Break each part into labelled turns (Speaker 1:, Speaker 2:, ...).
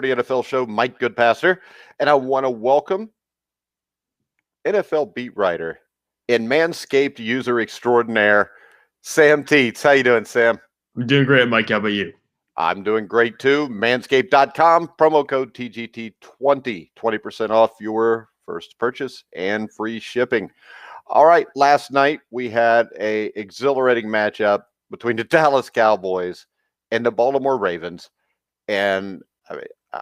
Speaker 1: the NFL show, Mike Goodpasser, and I want to welcome NFL beat writer and Manscaped user extraordinaire, Sam Teets. How you doing, Sam?
Speaker 2: I'm doing great, Mike. How about you?
Speaker 1: I'm doing great too. Manscaped.com, promo code TGT20, 20% off your first purchase and free shipping. All right, last night we had a exhilarating matchup between the Dallas Cowboys and the Baltimore Ravens. And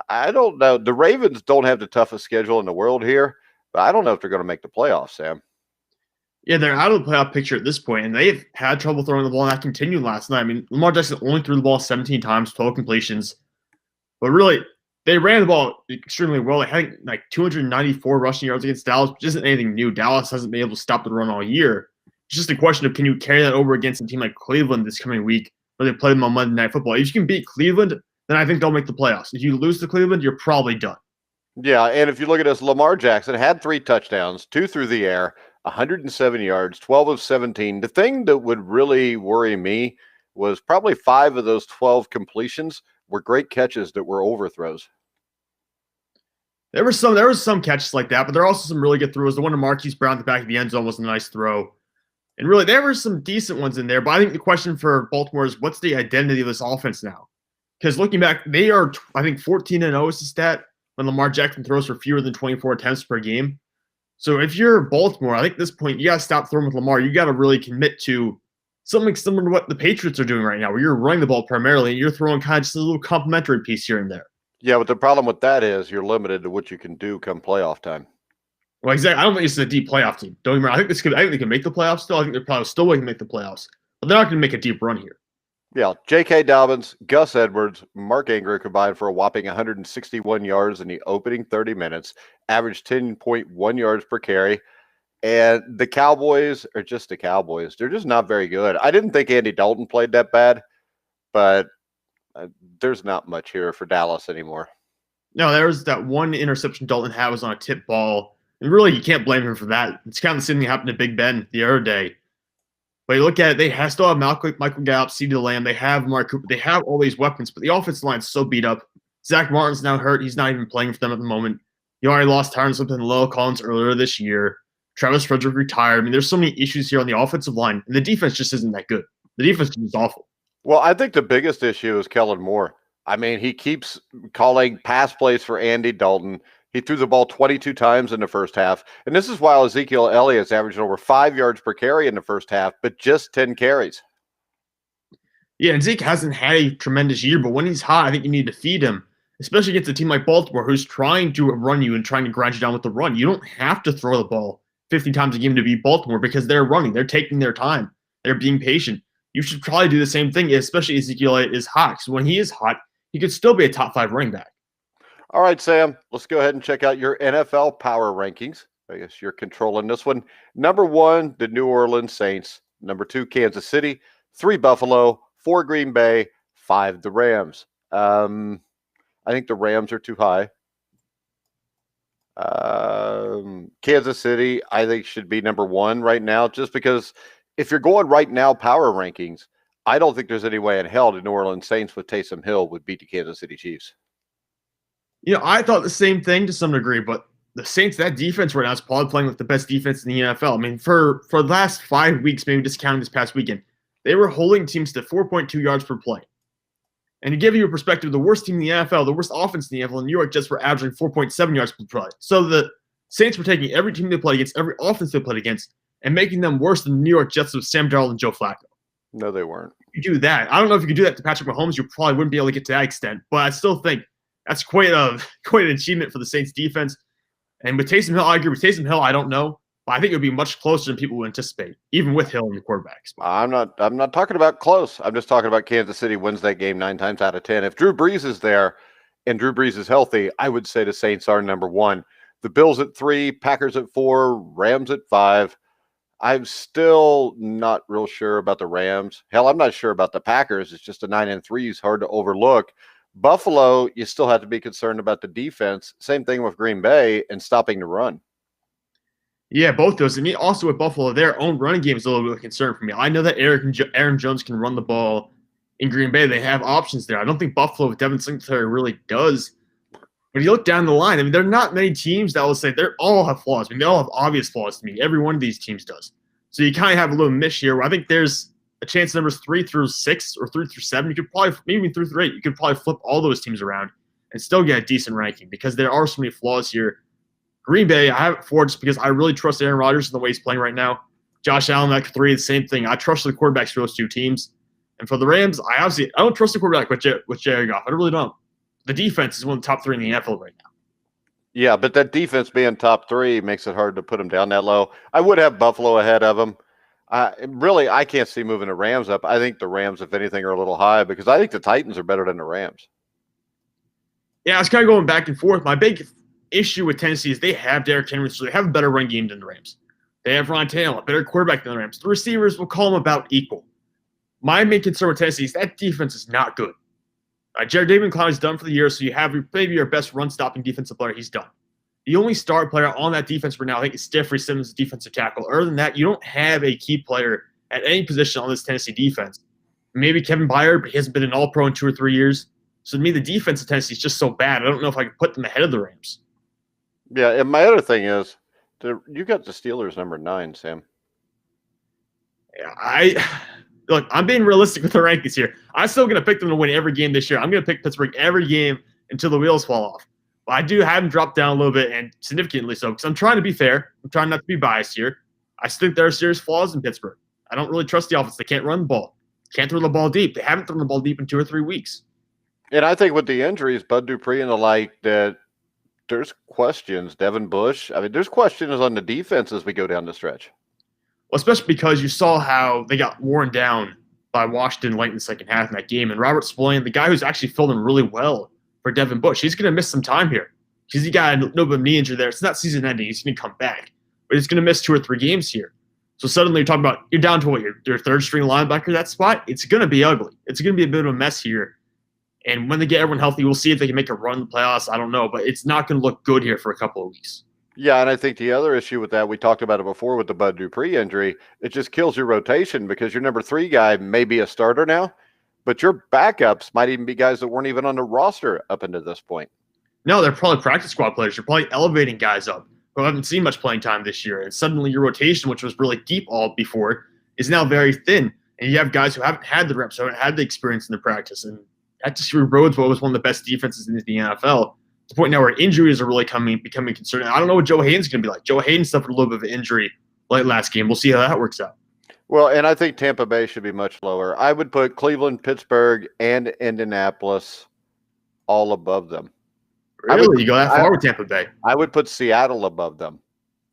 Speaker 1: I don't know. The Ravens don't have the toughest schedule in the world here, but I don't know if they're going to make the playoffs, Sam.
Speaker 2: Yeah, they're out of the playoff picture at this point, and they've had trouble throwing the ball, and that continued last night. I mean, Lamar Jackson only threw the ball 17 times, 12 completions. But really, they ran the ball extremely well. They had like 294 rushing yards against Dallas, which isn't anything new. Dallas hasn't been able to stop the run all year. It's just a question of, can you carry that over against a team like Cleveland this coming week, where they play them on Monday Night Football? If you can beat Cleveland, then I think they'll make the playoffs. If you lose to Cleveland, you're probably done.
Speaker 1: Yeah, and if you look at this, Lamar Jackson had 3 touchdowns, 2 through the air, 107 yards, 12 of 17. The thing that would really worry me was probably 5 of those 12 completions were great catches that were overthrows.
Speaker 2: There was some catches like that, but there are also some really good throws. The one to Marquise Brown at the back of the end zone was a nice throw. And really, there were some decent ones in there. But I think the question for Baltimore is, what's the identity of this offense now? Because looking back, they are, I think, 14-0 is the stat when Lamar Jackson throws for fewer than 24 attempts per game. So if you're Baltimore, I think at this point, you got to stop throwing with Lamar. You got to really commit to something similar to what the Patriots are doing right now, where you're running the ball primarily, and you're throwing kind of just a little complimentary piece here and there.
Speaker 1: Yeah, but the problem with that is you're limited to what you can do come playoff time.
Speaker 2: Well, exactly. I don't think this is a deep playoff team. Don't get me wrong. I think they can make the playoffs still. I think they're probably still going to make the playoffs, but they're not going to make a deep run here.
Speaker 1: Yeah, J.K. Dobbins, Gus Edwards, Mark Ingram combined for a whopping 161 yards in the opening 30 minutes, averaged 10.1 yards per carry. And the Cowboys are just the Cowboys. They're just not very good. I didn't think Andy Dalton played that bad, but there's not much here for Dallas anymore.
Speaker 2: No, there was that one interception Dalton had was on a tip ball. And really, you can't blame him for that. It's kind of the same thing that happened to Big Ben the other day. But you look at it, they still have Michael Gallup, CeeDee Lamb. They have Mark Cooper. They have all these weapons, but the offensive line's so beat up. Zach Martin's now hurt. He's not even playing for them at the moment. You already lost Tyron Smith and Lyle Collins earlier this year. Travis Frederick retired. I mean, there's so many issues here on the offensive line, and the defense just isn't that good. The defense is awful.
Speaker 1: Well, I think the biggest issue is Kellen Moore. I mean, he keeps calling pass plays for Andy Dalton. He threw the ball 22 times in the first half. And this is while Ezekiel Elliott's averaging over 5 yards per carry in the first half, but just 10 carries.
Speaker 2: Yeah, and Zeke hasn't had a tremendous year, but when he's hot, I think you need to feed him, especially against a team like Baltimore who's trying to run you and trying to grind you down with the run. You don't have to throw the ball 50 times a game to beat Baltimore because they're running. They're taking their time. They're being patient. You should probably do the same thing, especially Ezekiel Elliott is hot. So when he is hot, he could still be a top 5 running back.
Speaker 1: All right, Sam, let's go ahead and check out your NFL power rankings. I guess you're controlling this one. Number 1, the New Orleans Saints. Number 2, Kansas City. 3, Buffalo. 4, Green Bay. 5, the Rams. I think the Rams are too high. Kansas City, I think, should be number 1 right now, just because if you're going right now power rankings, I don't think there's any way in hell the New Orleans Saints with Taysom Hill would beat the Kansas City Chiefs.
Speaker 2: You know, I thought the same thing to some degree, but the Saints, that defense right now is probably playing with the best defense in the NFL. I mean, for the last 5 weeks, maybe just counting this past weekend, they were holding teams to 4.2 yards per play. And to give you a perspective, the worst team in the NFL, the worst offense in the NFL, the New York Jets were averaging 4.7 yards per play. So the Saints were taking every team they played against, every offense they played against, and making them worse than the New York Jets with Sam Darnold and Joe Flacco.
Speaker 1: No, they weren't.
Speaker 2: You do that. I don't know if you could do that to Patrick Mahomes. You probably wouldn't be able to get to that extent, but I still think that's quite an achievement for the Saints defense. And with Taysom Hill, I agree with Taysom Hill. I don't know, but I think it would be much closer than people would anticipate, even with Hill in the quarterback spot.
Speaker 1: I'm not talking about close. I'm just talking about Kansas City wins that game 9 times out of 10. If Drew Brees is there and Drew Brees is healthy, I would say the Saints are number 1. The Bills at 3, Packers at 4, Rams at 5. I'm still not real sure about the Rams. Hell, I'm not sure about the Packers. It's just a 9-3 is hard to overlook. Buffalo, you still have to be concerned about the defense. Same thing with Green Bay and stopping the run.
Speaker 2: Yeah, both those. And also with Buffalo, their own running game is a little bit of a concern for me. I know that Aaron Jones can run the ball in Green Bay. They have options there. I don't think Buffalo with Devin Singletary really does. But you look down the line, I mean, there are not many teams that will say they all have flaws. I mean, they all have obvious flaws to me. Every one of these teams does. So you kind of have a little mish here where I think there's a chance numbers 3 through 6 or 3 through 7. You could probably, maybe 3 through 8, you could probably flip all those teams around and still get a decent ranking because there are so many flaws here. Green Bay, I have it 4 just because I really trust Aaron Rodgers in the way he's playing right now. Josh Allen at 3, the same thing. I trust the quarterbacks for those two teams. And for the Rams, I don't trust the quarterback with Jared Goff. I really don't. The defense is one of the top 3 in the NFL right now.
Speaker 1: Yeah, but that defense being top 3 makes it hard to put them down that low. I would have Buffalo ahead of them. I can't see moving the Rams up. I think the Rams, if anything, are a little high because I think the Titans are better than the Rams.
Speaker 2: Yeah, I was kind of going back and forth. My big issue with Tennessee is they have Derrick Henry, so they have a better run game than the Rams. They have Ron Tannehill, a better quarterback than the Rams. The receivers will call them about equal. My main concern with Tennessee is that defense is not good. Jared Clowney is done for the year, so you have maybe your best run-stopping defensive player. He's done. The only star player on that defense right now, I think, is Jeffrey Simmons, defensive tackle. Other than that, you don't have a key player at any position on this Tennessee defense. Maybe Kevin Byard, but he hasn't been an all-pro in 2 or 3 years. So to me, the defense of Tennessee is just so bad. I don't know if I could put them ahead of the Rams.
Speaker 1: Yeah, and my other thing is, you got the Steelers number 9, Sam.
Speaker 2: Yeah, look, I'm being realistic with the rankings here. I'm still going to pick them to win every game this year. I'm going to pick Pittsburgh every game until the wheels fall off. But I do have them drop down a little bit, and significantly so, because I'm trying to be fair. I'm trying not to be biased here. I still think there are serious flaws in Pittsburgh. I don't really trust the offense. They can't run the ball. Can't throw the ball deep. They haven't thrown the ball deep in 2 or 3 weeks.
Speaker 1: And I think with the injuries, Bud Dupree and the like, that there's questions. Devin Bush. I mean, there's questions on the defense as we go down the stretch.
Speaker 2: Well, especially because you saw how they got worn down by Washington late in the second half in that game. And Robert Spillane, the guy who's actually filled in really well for Devin Bush, he's going to miss some time here because he got a little bit of knee injury there. It's not season ending. He's going to come back. But he's going to miss 2 or 3 games here. So suddenly you're talking about you're down to what, your third-string linebacker, that spot? It's going to be ugly. It's going to be a bit of a mess here. And when they get everyone healthy, we'll see if they can make a run in the playoffs. I don't know. But it's not going to look good here for a couple of weeks.
Speaker 1: Yeah, and I think the other issue with that, we talked about it before with the Bud Dupree injury, it just kills your rotation because your number 3 guy may be a starter now, but your backups might even be guys that weren't even on the roster up until this point.
Speaker 2: No, they're probably practice squad players. You're probably elevating guys up who haven't seen much playing time this year. And suddenly your rotation, which was really deep all before, is now very thin. And you have guys who haven't had the reps, who haven't had the experience in the practice. And that just erodes what was one of the best defenses in the NFL. The point now where injuries are really becoming concerning. I don't know what Joe Hayden's going to be like. Joe Hayden suffered a little bit of an injury late last game. We'll see how that works out.
Speaker 1: Well, and I think Tampa Bay should be much lower. I would put Cleveland, Pittsburgh, and Indianapolis all above them.
Speaker 2: Really? You go that far with Tampa Bay?
Speaker 1: I would put Seattle above them.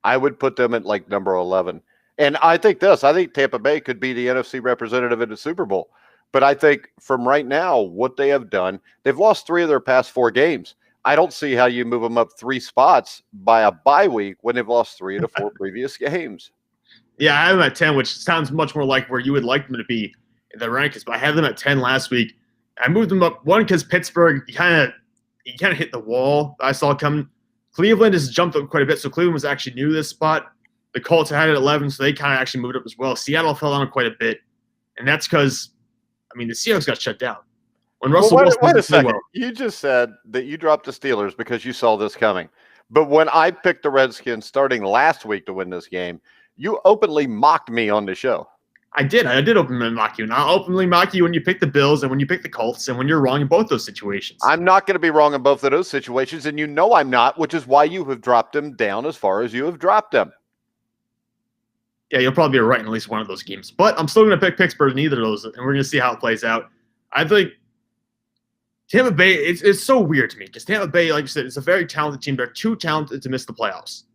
Speaker 1: I would put them at like number 11. And I think Tampa Bay could be the NFC representative in the Super Bowl. But I think from right now, what they have done, they've lost 3 of their past 4 games. I don't see how you move them up 3 spots by a bye week when they've lost 3 of the 4 previous games.
Speaker 2: Yeah, I have them at 10, which sounds much more like where you would like them to be in the rankings. But I have them at 10 last week. I moved them up, one, because Pittsburgh, you kind of hit the wall I saw coming. Cleveland has jumped up quite a bit, so Cleveland was actually new to this spot. The Colts had it at 11, so they kind of actually moved up as well. Seattle fell down quite a bit, and that's because, the Seahawks got shut down. When Russell Wilson
Speaker 1: wait a second.
Speaker 2: well.
Speaker 1: You just said that you dropped the Steelers because you saw this coming. But when I picked the Redskins starting last week to win this game, you openly mocked me on the show.
Speaker 2: I did openly mock you. And I'll openly mock you when you pick the Bills and when you pick the Colts and when you're wrong in both those situations.
Speaker 1: I'm not going to be wrong in both of those situations, and you know I'm not, which is why you have dropped them down as far as you have dropped them.
Speaker 2: Yeah, you'll probably be right in at least one of those games. But I'm still going to pick Pittsburgh in either of those, and we're going to see how it plays out. I think Tampa Bay, it's so weird to me because Tampa Bay, like you said, is a very talented team. They're too talented to miss the playoffs.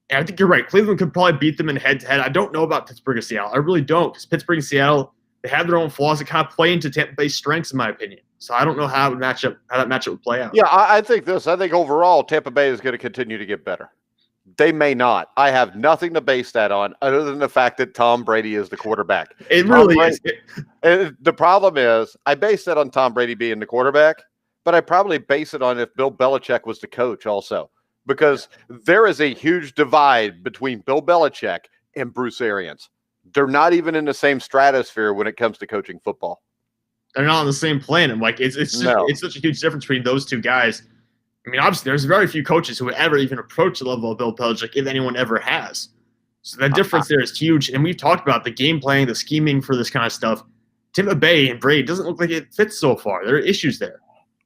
Speaker 2: And I think you're right. Cleveland could probably beat them in head-to-head. I don't know about Pittsburgh and Seattle. I really don't, because Pittsburgh and Seattle, they have their own flaws that kind of play into Tampa Bay's strengths, in my opinion. So I don't know how that matchup would play out.
Speaker 1: Yeah, I think this. I think overall Tampa Bay is going to continue to get better. They may not. I have nothing to base that on other than the fact that Tom Brady is the quarterback.
Speaker 2: It really is.
Speaker 1: And the problem is I base that on Tom Brady being the quarterback, but I probably base it on if Bill Belichick was the coach also, because there is a huge divide between Bill Belichick and Bruce Arians. They're not even in the same stratosphere when it comes to coaching football.
Speaker 2: They're not on the same planet. Like it's such a huge difference between those two guys. I mean, obviously, there's very few coaches who would ever even approach the level of Bill Belichick, if anyone ever has. So the difference there is huge. And we've talked about the game planning, the scheming for this kind of stuff. Tampa Bay and Brady doesn't look like it fits so far. There are issues there.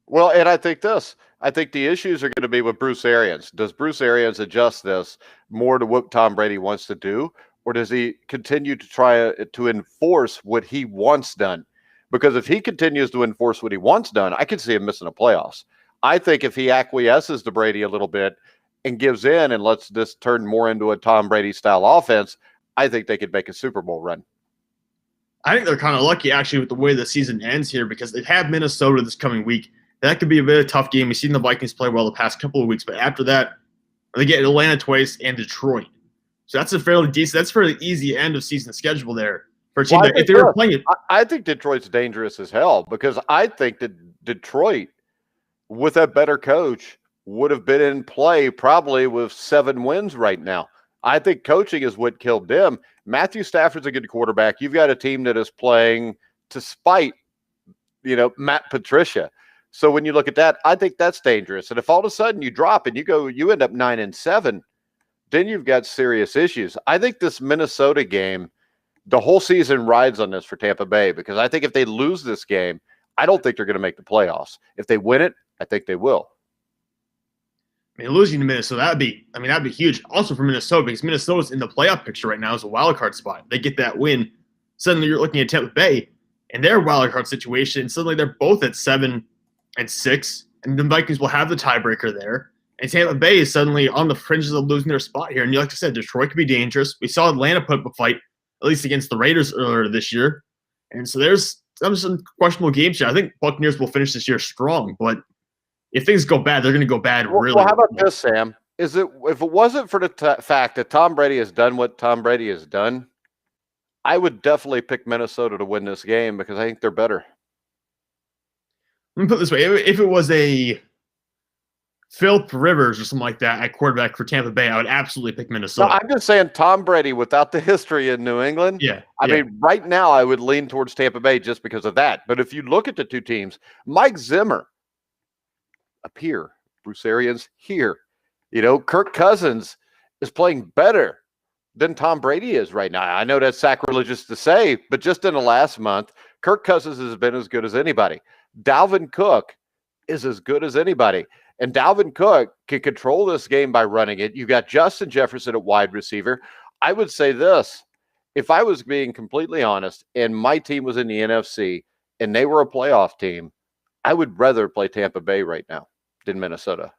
Speaker 1: Well, and I think the issues are going to be with Bruce Arians. Does Bruce Arians adjust this more to what Tom Brady wants to do, or does he continue to try to enforce what he wants done? Because if he continues to enforce what he wants done, I could see him missing the playoffs. I think if he acquiesces to Brady a little bit and gives in and lets this turn more into a Tom Brady style offense, I think they could make a Super Bowl run.
Speaker 2: I think they're kind of lucky, actually, with the way the season ends here, because they have Minnesota this coming week. That could be a very tough game. We've seen the Vikings play well the past couple of weeks, but after that, they get Atlanta twice and Detroit. So that's a fairly easy end of season schedule there for a team that if they were playing it.
Speaker 1: I think Detroit's dangerous as hell, because I think that Detroit, with a better coach, would have been in play probably with 7 wins right now. I think coaching is what killed them. Matthew Stafford's a good quarterback. You've got a team that is playing to spite, Matt Patricia. So when you look at that, I think that's dangerous. And if all of a sudden you drop and you end up 9-7, then you've got serious issues. I think this Minnesota game, the whole season rides on this for Tampa Bay, because I think if they lose this game, I don't think they're going to make the playoffs. If they win it, I think they will.
Speaker 2: I mean, losing to Minnesota, that'd be huge. Also for Minnesota, because Minnesota's in the playoff picture right now as a wild card spot. They get that win. Suddenly you're looking at Tampa Bay and their wild card situation. Suddenly they're both at 7-6, and the Vikings will have the tiebreaker there. And Tampa Bay is suddenly on the fringes of losing their spot here. And like I said, Detroit could be dangerous. We saw Atlanta put up a fight, at least against the Raiders earlier this year. And so there's some questionable games here. I think Buccaneers will finish this year strong, but if things go bad, they're going to go bad really.
Speaker 1: Well, how about this, Sam? If it wasn't for the fact that Tom Brady has done what Tom Brady has done, I would definitely pick Minnesota to win this game, because I think they're better.
Speaker 2: Let me put it this way. If it was a Philip Rivers or something like that at quarterback for Tampa Bay, I would absolutely pick Minnesota.
Speaker 1: No, I'm just saying Tom Brady without the history in New England. I mean, right now I would lean towards Tampa Bay just because of that. But if you look at the two teams, Mike Zimmer up here, Bruce Arians here. Kirk Cousins is playing better than Tom Brady is right now. I know that's sacrilegious to say, but just in the last month, Kirk Cousins has been as good as anybody. Dalvin Cook is as good as anybody. And Dalvin Cook can control this game by running it. You got Justin Jefferson at wide receiver. I would say this, if I was being completely honest and my team was in the NFC and they were a playoff team, I would rather play Tampa Bay right now than Minnesota.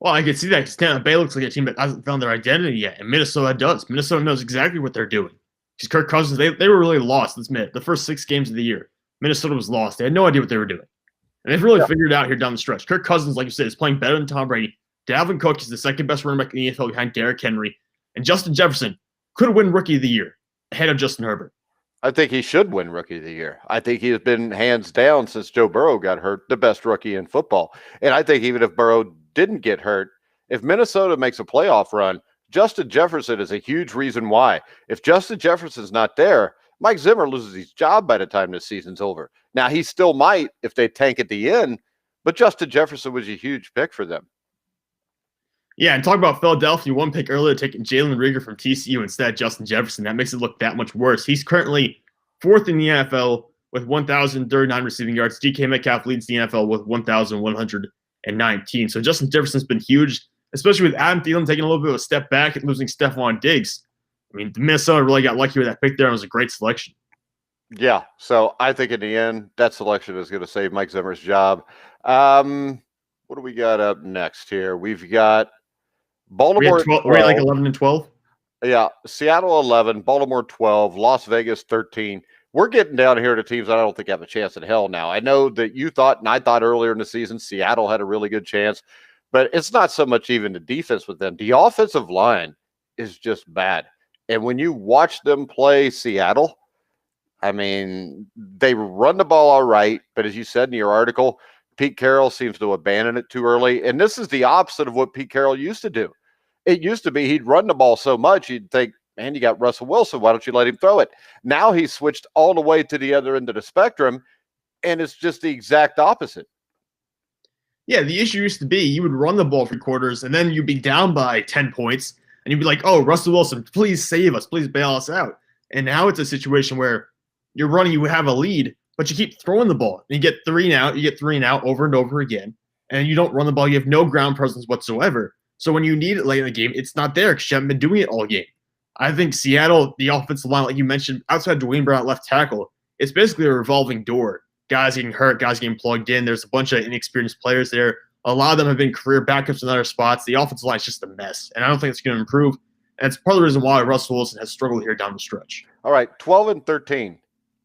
Speaker 2: Well, I can see that, because Tampa Bay looks like a team that hasn't found their identity yet, and Minnesota does. Minnesota knows exactly what they're doing. Because Kirk Cousins, they were really lost, let's admit. The first 6 games of the year, Minnesota was lost. They had no idea what they were doing. And they've really figured it out here down the stretch. Kirk Cousins, like you said, is playing better than Tom Brady. Dalvin Cook is the second best running back in the NFL behind Derrick Henry. And Justin Jefferson could win Rookie of the Year ahead of Justin Herbert.
Speaker 1: I think he should win Rookie of the Year. I think he has been hands down since Joe Burrow got hurt, the best rookie in football. And I think even if Burrow didn't get hurt, if Minnesota makes a playoff run, Justin Jefferson is a huge reason why. If Justin Jefferson's not there, Mike Zimmer loses his job by the time this season's over. Now, he still might if they tank at the end, but Justin Jefferson was a huge pick for them.
Speaker 2: Yeah, and talk about Philadelphia, one pick earlier, taking Jalen Reagor from TCU instead of Justin Jefferson. That makes it look that much worse. He's currently 4th in the NFL with 1,039 receiving yards. DK Metcalf leads the NFL with 1,119. So Justin Jefferson's been huge, especially with Adam Thielen taking a little bit of a step back and losing Stephon Diggs. I mean, Minnesota really got lucky with that pick there, and it was a great selection.
Speaker 1: Yeah, so I think in the end, that selection is going to save Mike Zimmer's job. What do we got up next here? We've got Baltimore.
Speaker 2: We're at like 11 and 12.
Speaker 1: Yeah, Seattle 11, Baltimore 12, Las Vegas 13. We're getting down here to teams that I don't think have a chance in hell now. I know that you thought, and I thought earlier in the season, Seattle had a really good chance, but it's not so much even the defense with them. The offensive line is just bad. And when you watch them play Seattle, I mean, they run the ball all right, but as you said in your article, Pete Carroll seems to abandon it too early. And this is the opposite of what Pete Carroll used to do. It used to be he'd run the ball so much, you'd think, man, you got Russell Wilson. Why don't you let him throw it? Now he's switched all the way to the other end of the spectrum, and it's just the exact opposite.
Speaker 2: Yeah, the issue used to be you would run the ball 3 quarters, and then you'd be down by 10 points, and you'd be like, oh, Russell Wilson, please save us. Please bail us out. And now it's a situation where you're running, you have a lead, but you keep throwing the ball. And you get 3 and out, over and over again, and you don't run the ball. You have no ground presence whatsoever. So when you need it late in the game, it's not there because you haven't been doing it all game. I think Seattle, the offensive line, like you mentioned, outside Dwayne Brown at left tackle, it's basically a revolving door. Guys getting hurt, guys getting plugged in. There's a bunch of inexperienced players there. A lot of them have been career backups in other spots. The offensive line is just a mess, and I don't think it's going to improve. And it's part of the reason why Russell Wilson has struggled here down the stretch.
Speaker 1: All right, 12-13.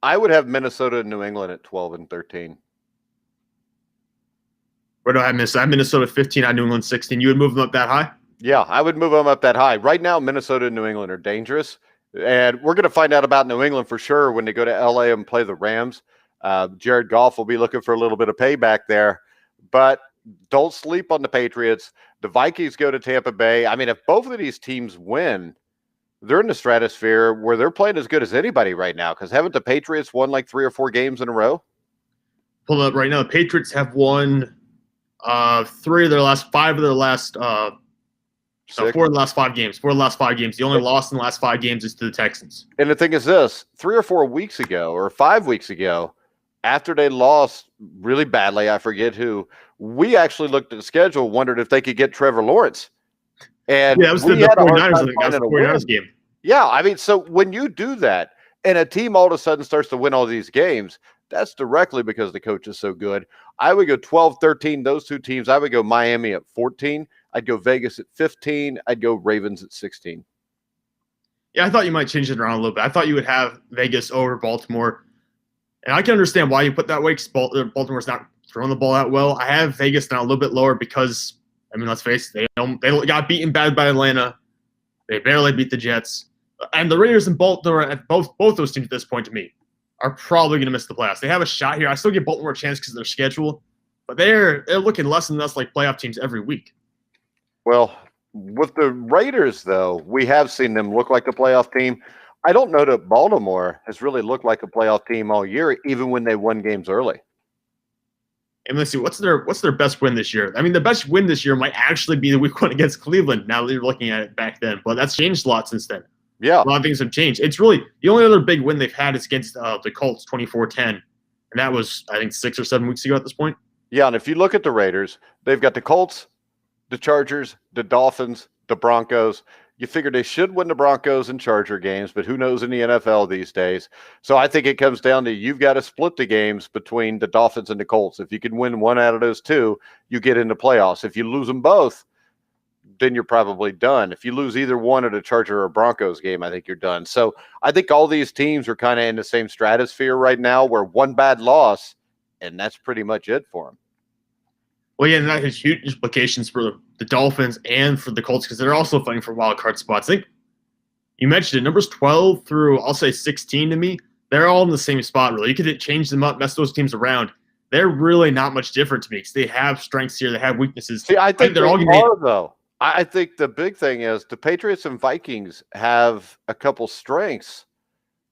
Speaker 1: I would have Minnesota and New England at 12-13.
Speaker 2: Where do I have Minnesota? I have Minnesota 15, I have New England 16. You would move them up that high?
Speaker 1: Yeah, I would move them up that high. Right now, Minnesota and New England are dangerous, and we're going to find out about New England for sure when they go to LA and play the Rams. Jared Goff will be looking for a little bit of payback there, but don't sleep on the Patriots. The Vikings go to Tampa Bay. I mean, if both of these teams win, they're in the stratosphere where they're playing as good as anybody right now, because haven't the Patriots won like 3 or 4 games in a row?
Speaker 2: Pull up right now. The Patriots have won 3 of their last 5 of their last 4 of the last 5 games. 4 of the last 5 games. The only loss in the last 5 games is to the Texans.
Speaker 1: And the thing is this, 3 or 4 weeks ago or 5 weeks ago, after they lost really badly, I forget who, we actually looked at the schedule, wondered if they could get Trevor Lawrence. And
Speaker 2: yeah, that was the 49ers, I think. That was the 49ers game.
Speaker 1: Yeah, I mean, so when you do that and a team all of a sudden starts to win all these games, that's directly because the coach is so good. I would go 12-13, those 2 teams. I would go Miami at 14. I'd go Vegas at 15. I'd go Ravens at 16.
Speaker 2: Yeah, I thought you might change it around a little bit. I thought you would have Vegas over Baltimore. And I can understand why you put that way because Baltimore's not throwing the ball that well. I have Vegas now a little bit lower because, I mean, let's face it, they got beaten bad by Atlanta. They barely beat the Jets. And the Raiders and Baltimore, both those teams at this point to me, are probably going to miss the playoffs. They have a shot here. I still give Baltimore a chance because of their schedule, but they're looking less and less like playoff teams every week.
Speaker 1: Well, with the Raiders, though, we have seen them look like a playoff team. I don't know that Baltimore has really looked like a playoff team all year, even when they won games early.
Speaker 2: And let's see, what's their best win this year? I mean, the best win this year might actually be the week 1 against Cleveland, now that you're looking at it back then. But that's changed a lot since then.
Speaker 1: Yeah.
Speaker 2: A lot of things have changed. It's really – the only other big win they've had is against the Colts, 24-10. And that was, I think, 6 or 7 weeks ago at this point.
Speaker 1: Yeah, and if you look at the Raiders, they've got the Colts, the Chargers, the Dolphins, the Broncos. You figure they should win the Broncos and Charger games, but who knows in the NFL these days? So I think it comes down to you've got to split the games between the Dolphins and the Colts. If you can win one out of those 2, you get into playoffs. If you lose them both, then you're probably done. If you lose either one at a Charger or Broncos game, I think you're done. So I think all these teams are kind of in the same stratosphere right now where one bad loss, and that's pretty much it for them.
Speaker 2: Well, yeah, and that has huge implications for the Dolphins and for the Colts because they're also fighting for wild card spots. I think you mentioned it. Numbers 12 through, I'll say 16 to me, they're all in the same spot, really. You could change them up, mess those teams around. They're really not much different to me because they have strengths here. They have weaknesses.
Speaker 1: See, I think they're all though. I think the big thing is the Patriots and Vikings have a couple strengths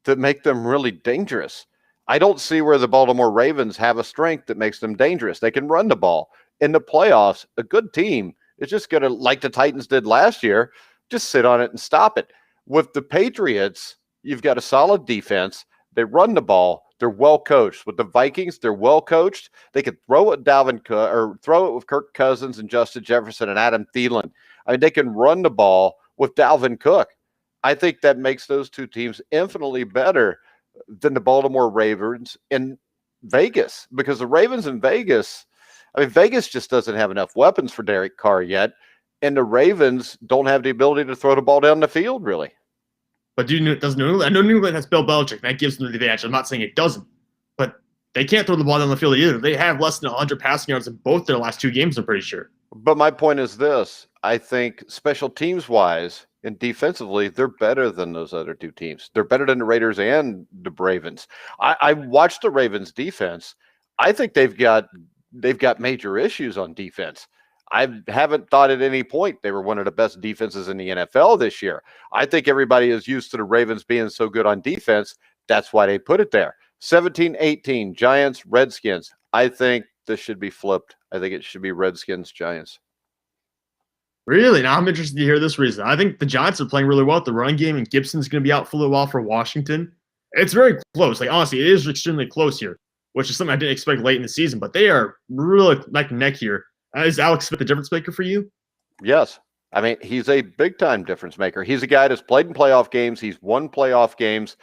Speaker 1: that make them really dangerous. I don't see where the Baltimore Ravens have a strength that makes them dangerous. They can run the ball. In the playoffs, a good team is just going to, like the Titans did last year, just sit on it and stop it. With the Patriots, you've got a solid defense. They run the ball. They're well coached. With the Vikings, they're well coached. They can throw it throw it with Kirk Cousins and Justin Jefferson and Adam Thielen. I mean, they can run the ball with Dalvin Cook. I think that makes those 2 teams infinitely better than the Baltimore Ravens in Vegas, because the Ravens in Vegas, I mean, Vegas just doesn't have enough weapons for Derek Carr yet, and the Ravens don't have the ability to throw the ball down the field, really.
Speaker 2: But does New England? I know New England has Bill Belichick. That gives them the advantage. I'm not saying it doesn't, but they can't throw the ball down the field either. They have less than 100 passing yards in both their last 2 games, I'm pretty sure.
Speaker 1: But my point is this. I think special teams-wise and defensively, they're better than those other 2 teams. They're better than the Raiders and the Ravens. I watched the Ravens defense. I think they've got major issues on defense. I haven't thought at any point they were one of the best defenses in the NFL this year. I think everybody is used to the Ravens being so good on defense. That's why they put it there. 17-18, Giants, Redskins. I think this should be flipped. I think it should be Redskins, Giants.
Speaker 2: Really? Now I'm interested to hear this reason. I think the Giants are playing really well at the run game, and Gibson's going to be out for a little while for Washington. It's very close. Like, honestly, it is extremely close here, which is something I didn't expect late in the season, but they are really neck and neck here. Is Alex Smith the difference maker for you?
Speaker 1: Yes. I mean, he's a big-time difference maker. He's a guy that's played in playoff games. He's won playoff games.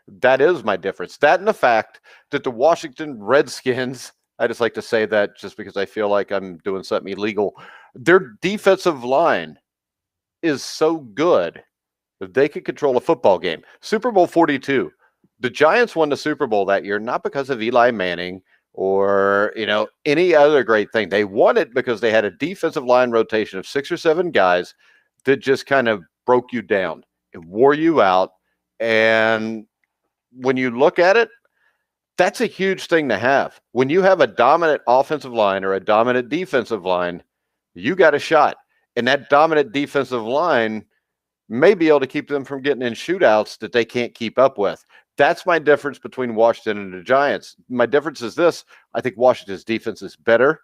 Speaker 1: That is my difference. That and the fact that the Washington Redskins, I just like to say that just because I feel like I'm doing something illegal, their defensive line is so good that they could control a football game. Super Bowl 42. The Giants won the Super Bowl that year, not because of Eli Manning or, any other great thing. They won it because they had a defensive line rotation of 6 or 7 guys that just kind of broke you down. It wore you out. And when you look at it, that's a huge thing to have. When you have a dominant offensive line or a dominant defensive line, you got a shot. And that dominant defensive line may be able to keep them from getting in shootouts that they can't keep up with. That's my difference between Washington and the Giants. My difference is this. I think Washington's defense is better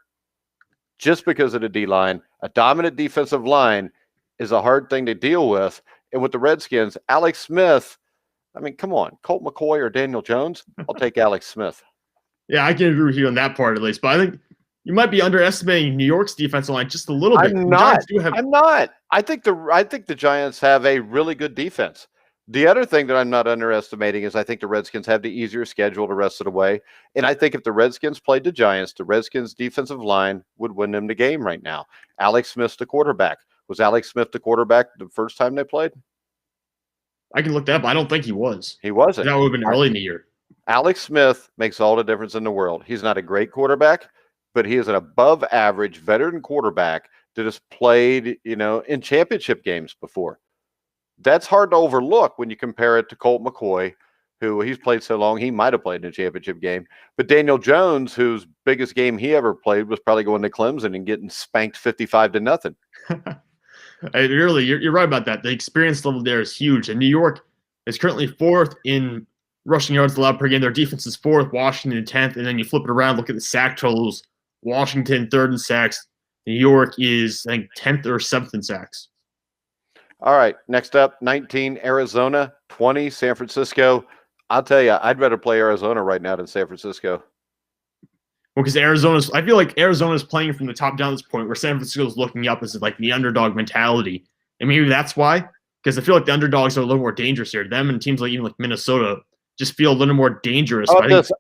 Speaker 1: just because of the D-line. A dominant defensive line is a hard thing to deal with. And with the Redskins, Alex Smith, I mean, come on. Colt McCoy or Daniel Jones? I'll take Alex Smith.
Speaker 2: Yeah, I can agree with you on that part at least. But I think you might be underestimating New York's defensive line just a little bit.
Speaker 1: I'm not. I think the Giants have a really good defense. The other thing that I'm not underestimating is I think the Redskins have the easier schedule the rest of the way. And I think if the Redskins played the Giants, the Redskins' defensive line would win them the game right now. Alex Smith's the quarterback. Was Alex Smith the quarterback the first time they played?
Speaker 2: I can look that up. I don't think he was.
Speaker 1: He wasn't.
Speaker 2: That would have been early in the year.
Speaker 1: Alex Smith makes all the difference in the world. He's not a great quarterback, but he is an above average veteran quarterback that has played, in championship games before. That's hard to overlook when you compare it to Colt McCoy, who he's played so long, he might have played in a championship game. But Daniel Jones, whose biggest game he ever played was probably going to Clemson and getting spanked 55-0.
Speaker 2: Hey, really, you're right about that. The experience level there is huge. And New York is currently 4th in rushing yards allowed per game. Their defense is 4th, Washington 10th. And then you flip it around, look at the sack totals. Washington 3rd in sacks. New York is, I think, 10th or 7th in sacks.
Speaker 1: All right, next up, 19, Arizona, 20, San Francisco. I'll tell you, I'd rather play Arizona right now than San Francisco.
Speaker 2: Well, because I feel like Arizona's playing from the top down at this point, where San Francisco's looking up as like the underdog mentality. And maybe that's why, because I feel like the underdogs are a little more dangerous here. Them and teams like even like Minnesota just feel a little more dangerous.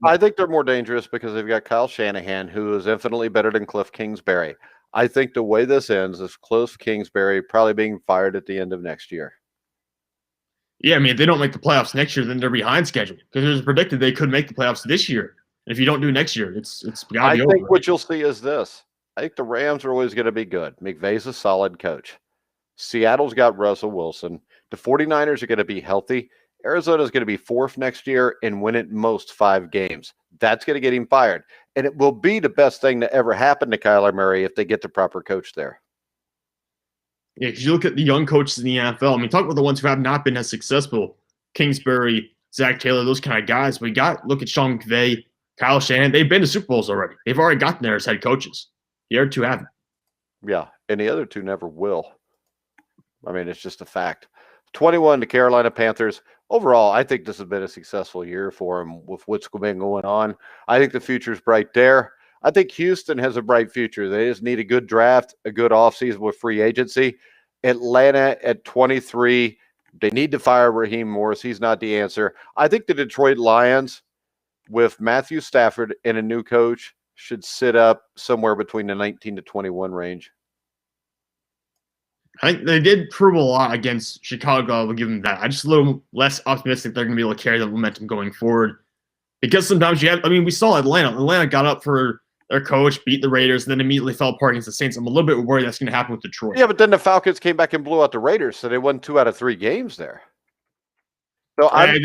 Speaker 1: I think they're more dangerous because they've got Kyle Shanahan, who is infinitely better than Cliff Kingsbury. I think the way this ends is Cliff Kingsbury probably being fired at the end of next year.
Speaker 2: Yeah, I mean, if they don't make the playoffs next year, then they're behind schedule. Because it was predicted they could make the playoffs this year. And if you don't do next year, it's got to be over.
Speaker 1: I think what you'll see is this. I think the Rams are always going to be good. McVay's a solid coach. Seattle's got Russell Wilson. The 49ers are going to be healthy. Arizona's going to be 4th next year and win at most 5 games. That's going to get him fired. And it will be the best thing to ever happen to Kyler Murray if they get the proper coach there.
Speaker 2: Yeah, because you look at the young coaches in the NFL. I mean, talk about the ones who have not been as successful. Kingsbury, Zach Taylor, those kind of guys. Look at Sean McVay, Kyle Shanahan. They've been to Super Bowls already. They've already gotten there as head coaches. The other 2 haven't.
Speaker 1: Yeah, and the other 2 never will. I mean, it's just a fact. 21, the Carolina Panthers. Overall, I think this has been a successful year for them with what's been going on. I think the future's bright there. I think Houston has a bright future. They just need a good draft, a good offseason with free agency. Atlanta at 23, they need to fire Raheem Morris. He's not the answer. I think the Detroit Lions, with Matthew Stafford and a new coach, should sit up somewhere between the 19 to 21 range.
Speaker 2: I think they did prove a lot against Chicago. I will give them that. I'm just a little less optimistic they're going to be able to carry the momentum going forward. Because sometimes we saw Atlanta. Atlanta got up for their coach, beat the Raiders, and then immediately fell apart against the Saints. I'm a little bit worried that's going to happen with Detroit.
Speaker 1: Yeah, but then the Falcons came back and blew out the Raiders, so they won 2 out of 3 games there. So I'm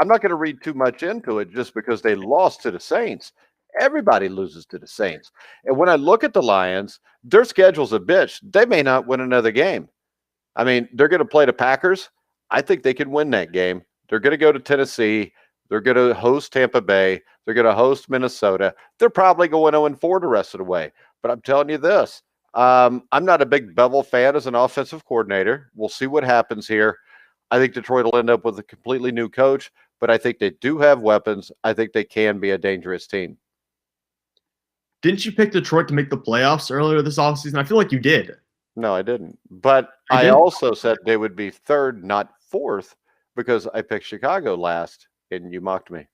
Speaker 1: not going to read too much into it just because they lost to the Saints. Everybody loses to the Saints. And when I look at the Lions, their schedule's a bitch. They may not win another game. I mean, they're going to play the Packers. I think they can win that game. They're going to go to Tennessee. They're going to host Tampa Bay. They're going to host Minnesota. They're probably going 0-4 the rest of the way. But I'm telling you this, I'm not a big Bevel fan as an offensive coordinator. We'll see what happens here. I think Detroit will end up with a completely new coach, but I think they do have weapons. I think they can be a dangerous team.
Speaker 2: Didn't you pick Detroit to make the playoffs earlier this offseason? I feel like you did.
Speaker 1: No, I didn't. But I also said they would be third, not fourth, because I picked Chicago last, and you mocked me.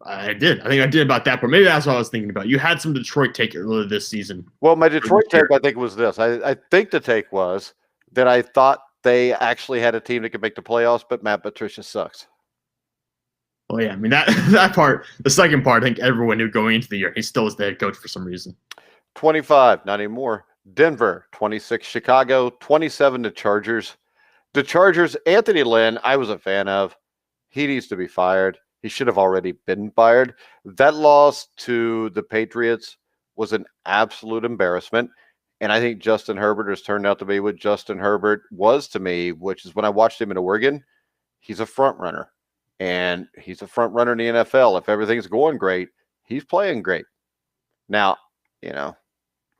Speaker 2: I did. I think I did about that, but maybe that's what I was thinking about. You had some Detroit take earlier this season.
Speaker 1: Well, my Detroit take, I think, was this. I think the take was that I thought they actually had a team that could make the playoffs, but Matt Patricia sucks.
Speaker 2: Well, yeah, I mean, that part, the second part, I think everyone knew going into the year. He still was the head coach for some reason.
Speaker 1: 25, not anymore. Denver, 26, Chicago, 27 to Chargers. The Chargers, Anthony Lynn, I was a fan of. He needs to be fired. He should have already been fired. That loss to the Patriots was an absolute embarrassment. And I think Justin Herbert has turned out to be what Justin Herbert was to me, which is when I watched him in Oregon, he's a front runner. And he's a front runner in the NFL. If everything's going great, he's playing great. Now,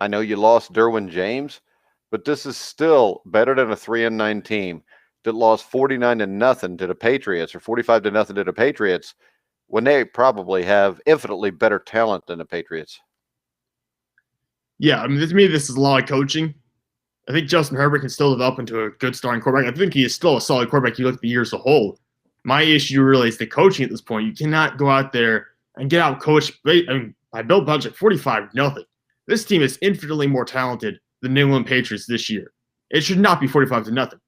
Speaker 1: I know you lost Derwin James, but this is still better than a 3-9 team that lost 49-0 to the Patriots or 45-0 to the Patriots when they probably have infinitely better talent than the Patriots.
Speaker 2: Yeah, I mean, to me, this is a lot of coaching. I think Justin Herbert can still develop into a good starting quarterback. I think he is still a solid quarterback. You look at the year as a whole. My issue really is the coaching at this point. You cannot go out there and get out coached by Bill Belichick 45-0. This team is infinitely more talented than New England Patriots this year. It should not be 45-0.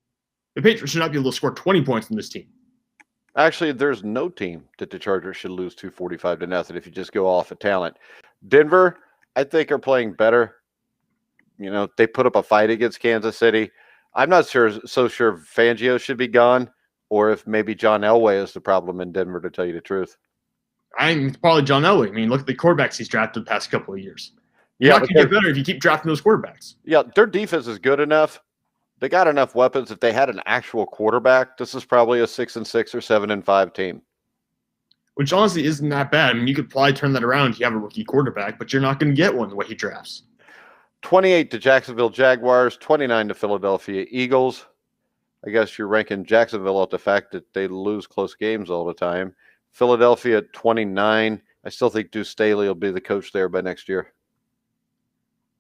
Speaker 2: The Patriots should not be able to score 20 points in this team.
Speaker 1: Actually, there's no team that the Chargers should lose to 45-0 if you just go off of talent. Denver, I think, are playing better. They put up a fight against Kansas City. I'm not so sure Fangio should be gone or if maybe John Elway is the problem in Denver, to tell you the truth.
Speaker 2: It's probably John Elway. I mean, look at the quarterbacks he's drafted the past couple of years. You're not going to get better if you keep drafting those quarterbacks.
Speaker 1: Yeah, their defense is good enough. They got enough weapons. If they had an actual quarterback, this is probably a 6-6 or 7-5 team.
Speaker 2: Which honestly isn't that bad. I mean, you could probably turn that around if you have a rookie quarterback, but you're not going to get one the way he drafts.
Speaker 1: 28 to Jacksonville Jaguars, 29 to Philadelphia Eagles. I guess you're ranking Jacksonville off the fact that they lose close games all the time. Philadelphia at 29. I still think Deuce Staley will be the coach there by next year.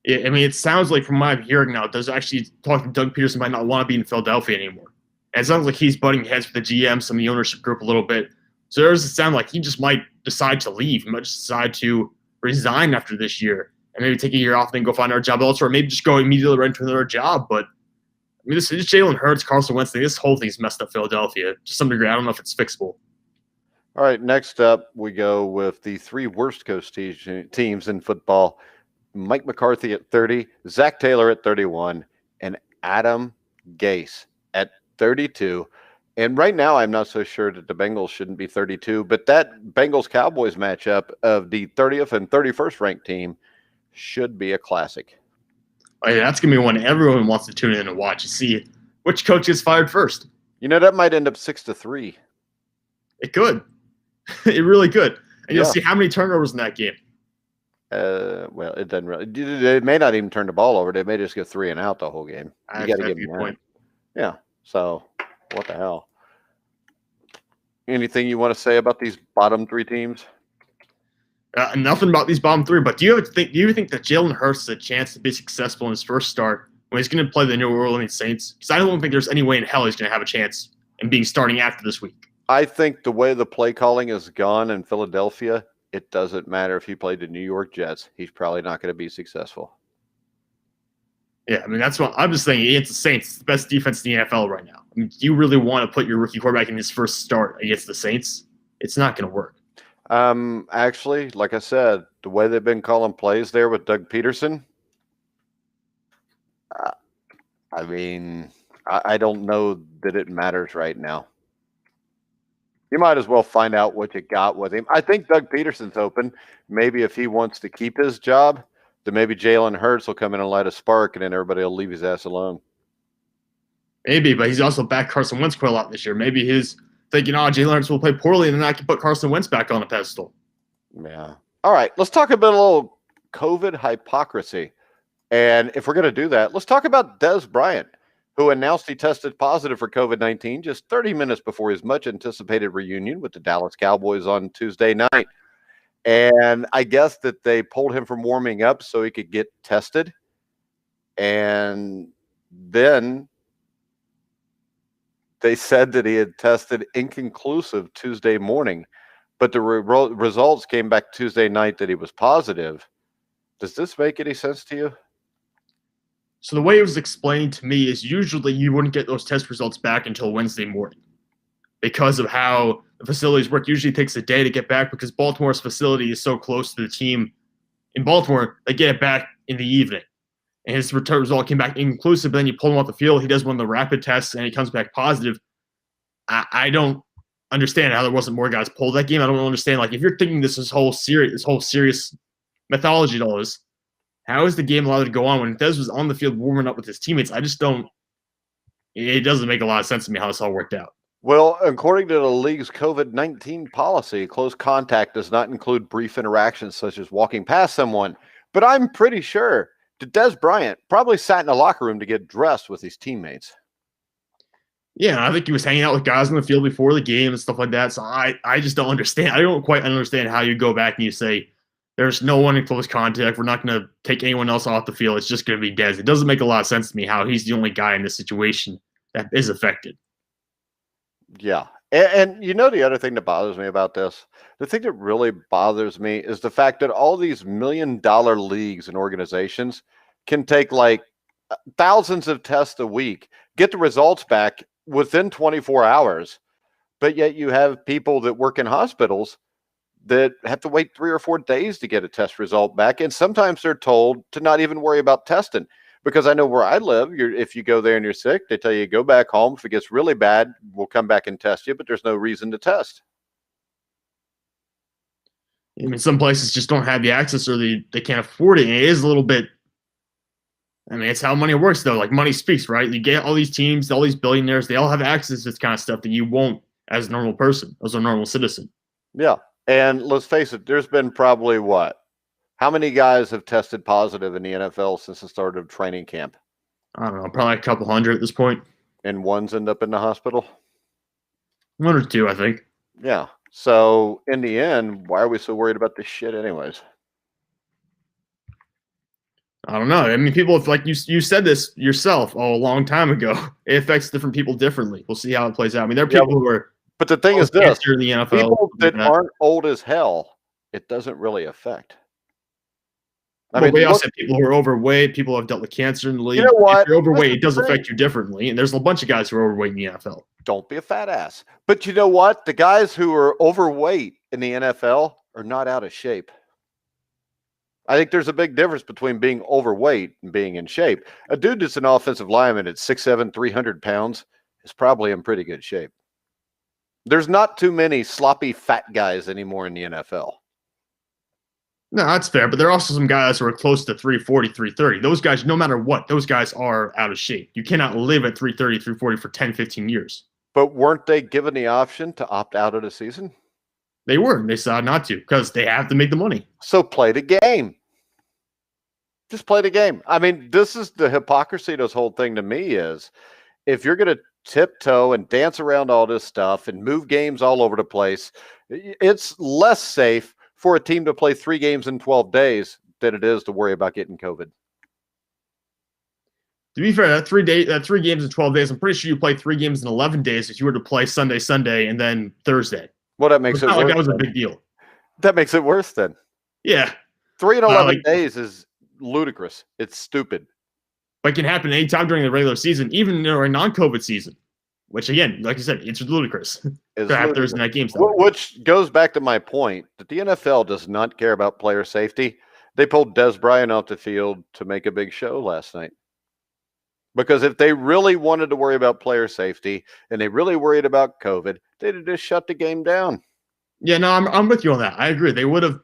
Speaker 2: Yeah, I mean, it sounds like from what I'm hearing now, does actually talk to Doug Peterson might not want to be in Philadelphia anymore. And it sounds like he's butting heads with the GM, some of the ownership group a little bit. So there does sound like he just might decide to leave. He might just decide to resign after this year and maybe take a year off and then go find another job elsewhere, or maybe just go immediately right into another job. But I mean, this is Jalen Hurts, Carson Wentz thing. This whole thing's messed up Philadelphia to some degree. I don't know if it's fixable.
Speaker 1: All right, next up, we go with the three worst coast teams in football. Mike McCarthy at 30, Zach Taylor at 31, and Adam Gase at 32. And right now, I'm not so sure that the Bengals shouldn't be 32, but that Bengals-Cowboys matchup of the 30th and 31st ranked team should be a classic.
Speaker 2: Oh, yeah, that's going to be one everyone wants to tune in and watch to see which coach gets fired first.
Speaker 1: That might end up 6-3.
Speaker 2: It could. It really could. And you'll see how many turnovers in that game.
Speaker 1: Well, it doesn't really. They may not even turn the ball over. They may just go 3 and out the whole game. You got to give them that. Point. Yeah. So, what the hell? Anything you want to say about these bottom three teams?
Speaker 2: Nothing about these bottom three. But do you think that Jalen Hurts has a chance to be successful in his first start when he's going to play the New Orleans Saints? Because I don't think there's any way in hell he's going to have a chance in being starting after this week.
Speaker 1: I think the way the play calling is gone in Philadelphia, it doesn't matter if he played the New York Jets. He's probably not going to be successful.
Speaker 2: Yeah, I mean, that's what I'm just saying. Against the Saints, it's the best defense in the NFL right now. I mean, do you really want to put your rookie quarterback in his first start against the Saints? It's not going to work.
Speaker 1: Actually, like I said, the way they've been calling plays there with Doug Peterson, I mean, I don't know that it matters right now. You might as well find out what you got with him. I think Doug Peterson's open. Maybe if he wants to keep his job, then maybe Jalen Hurts will come in and light a spark, and then everybody will leave his ass alone.
Speaker 2: Maybe, but he's also backed Carson Wentz quite a lot this year. Maybe his thinking, oh, Jalen Hurts will play poorly, and then I can put Carson Wentz back on a pedestal.
Speaker 1: Yeah. All right. Let's talk about a little COVID hypocrisy. And if we're going to do that, let's talk about Dez Bryant, who announced he tested positive for COVID-19 just 30 minutes before his much anticipated reunion with the Dallas Cowboys on Tuesday night. And I guess that they pulled him from warming up so he could get tested. And then they said that he had tested inconclusive Tuesday morning, but the results came back Tuesday night that he was positive. Does this make any sense to you?
Speaker 2: So the way it was explained to me is usually you wouldn't get those test results back until Wednesday morning because of how the facilities work. Usually it takes a day to get back because Baltimore's facility is so close to the team. In Baltimore, they get it back in the evening. And his return result came back inconclusive, but then you pull him off the field, he does one of the rapid tests, and he comes back positive. I don't understand how there wasn't more guys pulled that game. I don't understand, like, if you're thinking this whole serious methodology to all this, how is the game allowed to go on when Dez was on the field warming up with his teammates? I just don't – it doesn't make a lot of sense to me how this all worked out.
Speaker 1: Well, according to the league's COVID-19 policy, close contact does not include brief interactions such as walking past someone. But I'm pretty sure that Dez Bryant probably sat in the locker room to get dressed with his teammates.
Speaker 2: Yeah, I think he was hanging out with guys on the field before the game and stuff like that. So I just don't understand. I don't quite understand how you go back and you say – there's no one in close contact. We're not going to take anyone else off the field. It's just going to be Dez. It doesn't make a lot of sense to me how he's the only guy in this situation that is affected.
Speaker 1: Yeah. And you know the other thing that bothers me about this? The thing that really bothers me is the fact that all these $1 million leagues and organizations can take like thousands of tests a week, get the results back within 24 hours, but yet you have people that work in hospitals that have to wait 3 or 4 days to get a test result back. And sometimes they're told to not even worry about testing. Because I know where I live, if you go there and you're sick, they tell you go back home. If it gets really bad, we'll come back and test you, but there's no reason to test.
Speaker 2: I mean, some places just don't have the access or they can't afford it. And it is a little bit, I mean, it's how money works, though. Like, money speaks, right? You get all these teams, all these billionaires, they all have access to this kind of stuff that you won't as a normal person, as a normal citizen.
Speaker 1: Yeah. And let's face it, there's been probably what? How many guys have tested positive in the NFL since the start of training camp?
Speaker 2: I don't know, probably a couple hundred at this point.
Speaker 1: And ones end up in the hospital?
Speaker 2: 1 or 2, I think.
Speaker 1: Yeah. So in the end, why are we so worried about this shit anyways?
Speaker 2: I don't know. I mean, people, like you said this yourself a long time ago. It affects different people differently. We'll see how it plays out. I mean, there are people who are.
Speaker 1: But the thing is this,
Speaker 2: in the NFL,
Speaker 1: people that aren't old as hell, it doesn't really affect.
Speaker 2: I mean, we also have people who are overweight, people who have dealt with cancer in the league.
Speaker 1: You know what?
Speaker 2: If you're overweight, it does affect you differently. And there's a bunch of guys who are overweight in the NFL.
Speaker 1: Don't be a fat ass. But you know what? The guys who are overweight in the NFL are not out of shape. I think there's a big difference between being overweight and being in shape. A dude that's an offensive lineman at 6'7", 300 pounds is probably in pretty good shape. There's not too many sloppy fat guys anymore in the NFL.
Speaker 2: No, that's fair. But there are also some guys who are close to 340, 330. Those guys, no matter what, those guys are out of shape. You cannot live at 330, 340 for 10, 15 years.
Speaker 1: But weren't they given the option to opt out of the season?
Speaker 2: They were. They decided not to because they have to make the money.
Speaker 1: So play the game. Just play the game. I mean, this is the hypocrisy of this whole thing to me is if you're going to tiptoe and dance around all this stuff and move games all over the place, it's less safe for a team to play 3 games in 12 days than it is to worry about getting COVID.
Speaker 2: To be fair, that 3 games in 12 days, I'm pretty sure you play 3 games in 11 days if you were to play Sunday, and then Thursday.
Speaker 1: Well, that makes it worse.
Speaker 2: Like that was a big deal.
Speaker 1: That makes it worse then.
Speaker 2: Yeah.
Speaker 1: 3 and 11 days is ludicrous. It's stupid.
Speaker 2: But it can happen anytime during the regular season, even during non-COVID season, which, again, like I said, it's ludicrous. To have Thursday night games.
Speaker 1: Which goes back to my point that the NFL does not care about player safety. They pulled Dez Bryant off the field to make a big show last night. Because if they really wanted to worry about player safety and they really worried about COVID, they'd have just shut the game down.
Speaker 2: Yeah, no, I'm with you on that. I agree. They would have,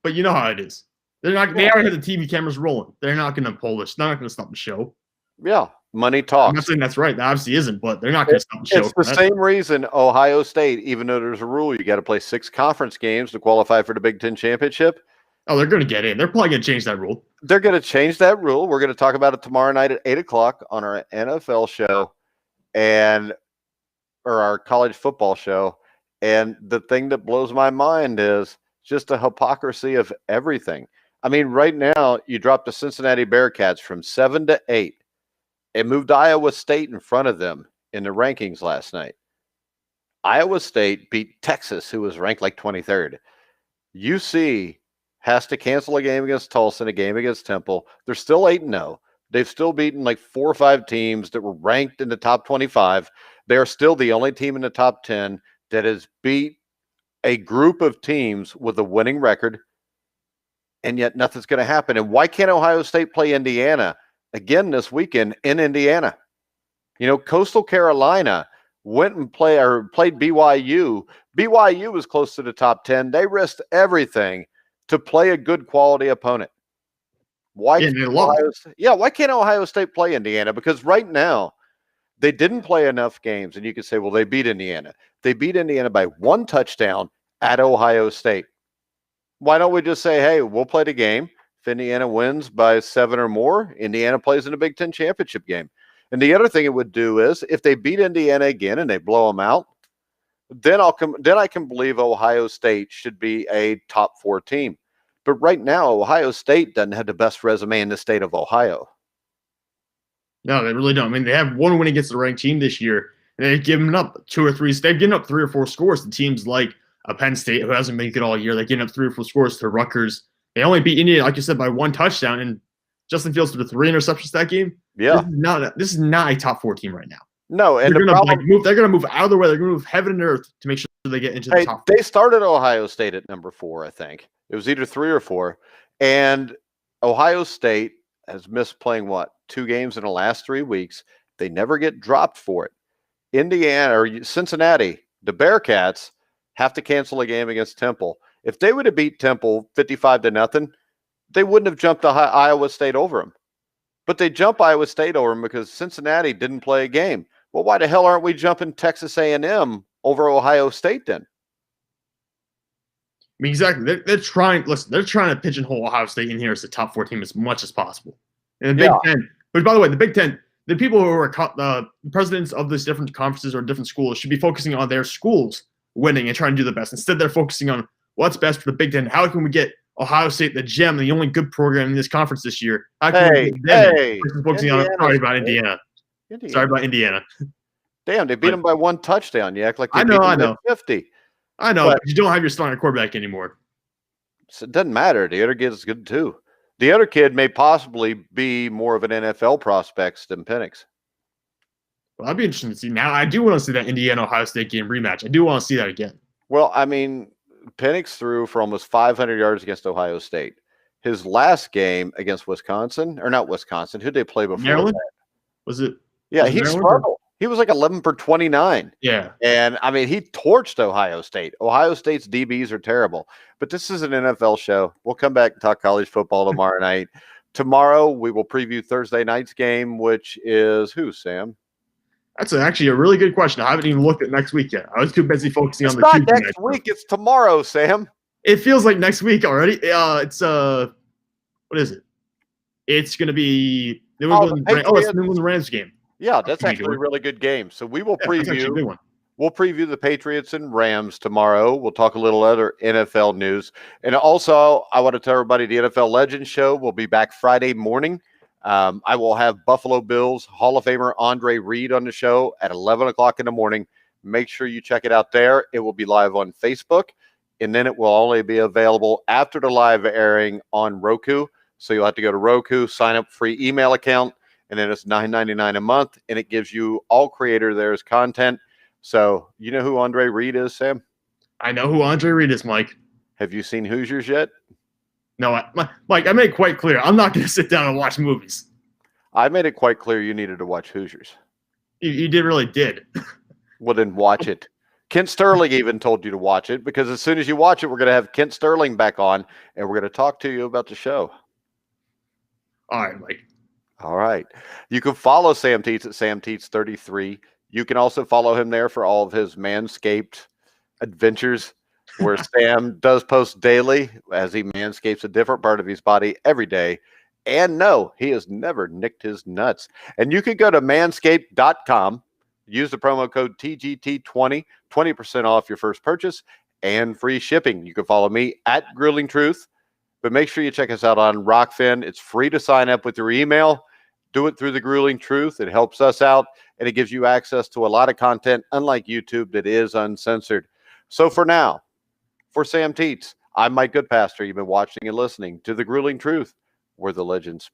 Speaker 2: but you know how it is. They're not. They already have the TV cameras rolling. They're not going to pull this. They're not going to stop the show.
Speaker 1: Yeah, Money
Speaker 2: I'm not
Speaker 1: talks.
Speaker 2: saying that's right. That obviously isn't, but they're not going to stop the show.
Speaker 1: It's the same reason Ohio State, even though there's a rule, you got to play 6 conference games to qualify for the Big Ten championship.
Speaker 2: Oh, they're going to get in. They're probably going to change that rule.
Speaker 1: They're going to change that rule. We're going to talk about it tomorrow night at 8:00 on our NFL show or our college football show. And the thing that blows my mind is just the hypocrisy of everything. I mean, right now, you dropped the Cincinnati Bearcats from 7 to 8. It moved Iowa State in front of them in the rankings last night. Iowa State beat Texas, who was ranked like 23rd. UC has to cancel a game against Tulsa and a game against Temple. They're still 8-0. They've still beaten like 4 or 5 teams that were ranked in the top 25. They are still the only team in the top 10 that has beat a group of teams with a winning record, and yet nothing's going to happen. And why can't Ohio State play Indiana again this weekend in Indiana? You know, Coastal Carolina went and played BYU. BYU was close to the top 10. They risked everything to play a good quality opponent. Why can't Ohio State play Indiana? Because right now, they didn't play enough games. And you could say, well, they beat Indiana. They beat Indiana by 1 touchdown at Ohio State. Why don't we just say, hey, we'll play the game. If Indiana wins by 7 or more, Indiana plays in a Big Ten championship game. And the other thing it would do is if they beat Indiana again and they blow them out, then I can believe Ohio State should be a top 4 team. But right now, Ohio State doesn't have the best resume in the state of Ohio.
Speaker 2: No, they really don't. I mean, they have 1 win against the ranked team this year, and they've given up 2 or 3. They've given up 3 or 4 scores to teams like Penn State, who hasn't made it all year. They've given up 3 or 4 scores to Rutgers. They only beat Indiana, like you said, by 1 touchdown, and Justin Fields threw 3 interceptions that game.
Speaker 1: Yeah,
Speaker 2: this is not a top 4 team right now.
Speaker 1: No, and
Speaker 2: they're going to move out of the way. They're going to move heaven and earth to make sure they get into the top 4.
Speaker 1: They started Ohio State at number 4, I think. It was either 3 or 4. And Ohio State has missed playing, 2 games in the last 3 weeks. They never get dropped for it. Indiana or Cincinnati, the Bearcats, have to cancel a game against Temple. If they would have beat Temple 55-0, they wouldn't have jumped Iowa State over them. But they jump Iowa State over them because Cincinnati didn't play a game. Well, why the hell aren't we jumping Texas A&M over Ohio State then?
Speaker 2: I mean, exactly. They're trying to pigeonhole Ohio State in here as the top 4 team as much as possible. And the Big Ten, which, by the way, the Big Ten, the people who are the presidents of these different conferences or different schools should be focusing on their schools winning and trying to do the best. Instead, they're focusing on what's best for the Big Ten. How can we get Ohio State, the gem, the only good program in this conference this year? How can we get them focusing on Sorry about Indiana. Sorry about Indiana.
Speaker 1: Damn, they beat them by 1 touchdown. You act like
Speaker 2: I know.
Speaker 1: 50.
Speaker 2: I know, but you don't have your starting quarterback anymore.
Speaker 1: So it doesn't matter. The other kid is good too. The other kid may possibly be more of an NFL prospect than Penix.
Speaker 2: Well, that'd be interesting to see. Now, I do want to see that Indiana-Ohio State game rematch. I do want to see that again.
Speaker 1: Well, I mean, Penix threw for almost 500 yards against Ohio State. His last game against Wisconsin, or not Wisconsin, who'd they play before?
Speaker 2: Maryland? Was it?
Speaker 1: Yeah, he struggled. He was like 11 for 29.
Speaker 2: Yeah.
Speaker 1: And, I mean, he torched Ohio State. Ohio State's DBs are terrible. But this is an NFL show. We'll come back and talk college football tomorrow night. Tomorrow, we will preview Thursday night's game, which is who, Sam?
Speaker 2: That's actually a really good question. I haven't even looked at next week yet. I was too busy focusing on the
Speaker 1: Tuesday. It's not next week. It's tomorrow, Sam.
Speaker 2: It feels like next week already. It's what is it? It's going to be New England Rams game.
Speaker 1: Yeah, that's actually a really good game. So we will preview. We'll preview the Patriots and Rams tomorrow. We'll talk a little other NFL news. And also, I want to tell everybody the NFL Legends Show will be back Friday morning. I will have Buffalo Bills Hall of Famer Andre Reed on the show at 11 o'clock in the morning. Make sure you check it out there. It will be live on Facebook, and then it will only be available after the live airing on Roku. So you'll have to go to Roku, sign up free email account, and then it's $9.99 a month, and it gives you all creator there's content. So you know who Andre Reed is, Sam?
Speaker 2: I know who Andre Reed is, Mike.
Speaker 1: Have you seen Hoosiers yet?
Speaker 2: No, Mike, I made it quite clear. I'm not going to sit down and watch movies.
Speaker 1: I made it quite clear you needed to watch Hoosiers.
Speaker 2: You really did.
Speaker 1: Well, then watch it. Kent Sterling even told you to watch it because as soon as you watch it, we're going to have Kent Sterling back on, and we're going to talk to you about the show.
Speaker 2: All right, Mike.
Speaker 1: All right. You can follow Sam Teets at Sam Teets 33. You can also follow him there for all of his Manscaped adventures, where Sam does post daily as he manscapes a different part of his body every day. And no, he has never nicked his nuts. And you can go to manscaped.com, use the promo code TGT20, 20% off your first purchase and free shipping. You can follow me at Grilling Truth, but make sure you check us out on Rockfin. It's free to sign up with your email. Do it through the Grueling Truth. It helps us out, and it gives you access to a lot of content, unlike YouTube, that is uncensored. So for now, for Sam Teets, I'm Mike Goodpaster. You've been watching and listening to the Grueling Truth, where the legends